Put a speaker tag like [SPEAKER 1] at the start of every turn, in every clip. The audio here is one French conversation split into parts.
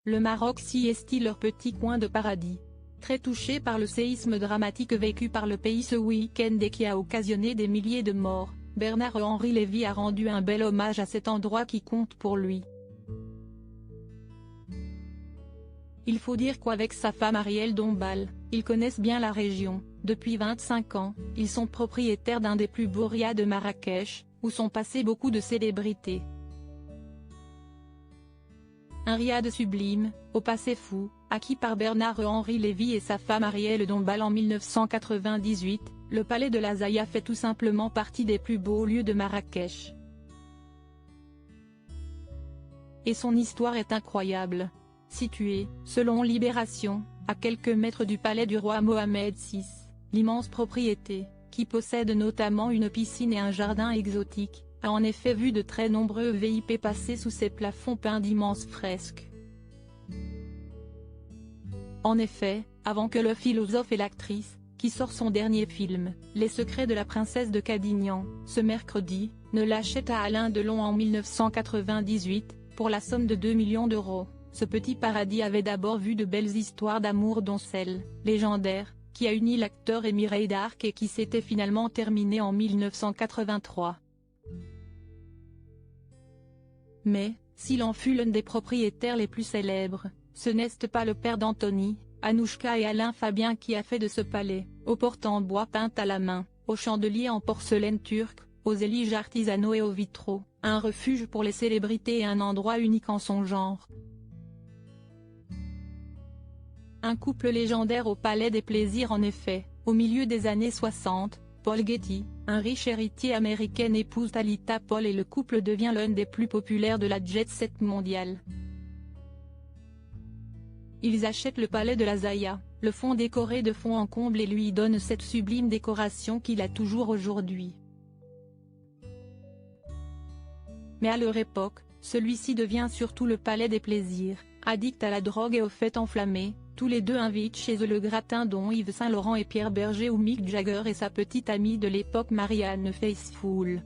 [SPEAKER 1] le Maroc s'y est leur petit coin de paradis. Très touché par le séisme dramatique vécu par le pays ce week-end et qui a occasionné des milliers de morts, Bernard-Henri Lévy a rendu un bel hommage à cet endroit qui compte pour lui. Il faut dire qu'avec sa femme Arielle Dombasle, ils connaissent bien la région. Depuis 25 ans, ils sont propriétaires d'un des plus beaux riads de Marrakech, où sont passées beaucoup de célébrités. Un riad sublime, au passé fou, acquis par Bernard-Henri Lévy et sa femme Arielle Dombasle en 1998, le palais de la Zaya fait tout simplement partie des plus beaux lieux de Marrakech. Et son histoire est incroyable. Situé, selon Libération, à quelques mètres du palais du roi Mohamed VI, l'immense propriété, qui possède notamment une piscine et un jardin exotique, a en effet vu de très nombreux VIP passer sous ses plafonds peints d'immenses fresques. En effet, avant que le philosophe et l'actrice, qui sort son dernier film, Les secrets de la princesse de Cadignan, ce mercredi, ne l'achète à Alain Delon en 1998, pour la somme de 2 millions d'euros. Ce petit paradis avait d'abord vu de belles histoires d'amour dont celle, légendaire, qui a uni l'acteur et Mireille d'Arc et qui s'était finalement terminée en 1983. Mais, s'il en fut l'un des propriétaires les plus célèbres, ce n'est pas le père d'Anthony, Anouchka et Alain Fabien qui a fait de ce palais, aux portes en bois peintes à la main, aux chandeliers en porcelaine turque, aux éliges artisanaux et aux vitraux, un refuge pour les célébrités et un endroit unique en son genre. Un couple légendaire au Palais des Plaisirs en effet, au milieu des années 60, Paul Getty, un riche héritier américain épouse Talita Paul et le couple devient l'un des plus populaires de la jet-set mondiale. Ils achètent le palais de la Zaya, le font décoré de fond en comble et lui donnent cette sublime décoration qu'il a toujours aujourd'hui. Mais à leur époque, celui-ci devient surtout le Palais des Plaisirs, addict à la drogue et aux fêtes enflammées. Tous les deux invitent chez eux le gratin dont Yves Saint Laurent et Pierre Berger ou Mick Jagger et sa petite amie de l'époque Marianne Faithfull.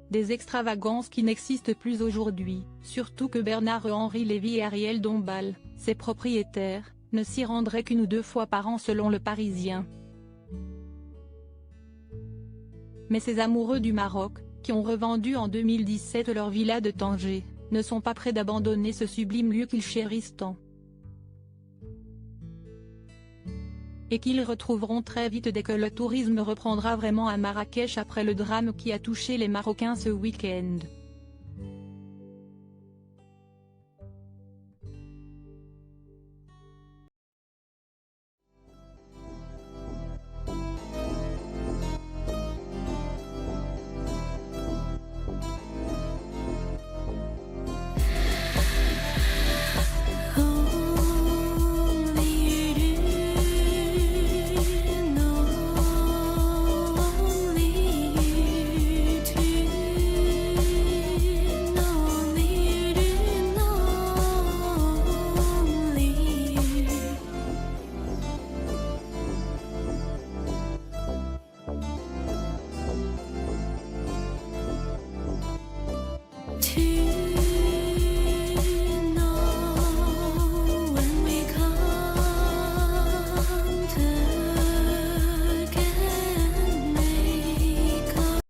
[SPEAKER 1] Des extravagances qui n'existent plus aujourd'hui, surtout que Bernard-Henri Lévy et Arielle Dombasle, ses propriétaires, ne s'y rendraient qu'une ou deux fois par an selon le Parisien. Mais ces amoureux du Maroc, qui ont revendu en 2017 leur villa de Tanger, ne sont pas prêts d'abandonner ce sublime lieu qu'ils chérissent tant. Et qu'ils retrouveront très vite dès que le tourisme reprendra vraiment à Marrakech après le drame qui a touché les Marocains ce week-end.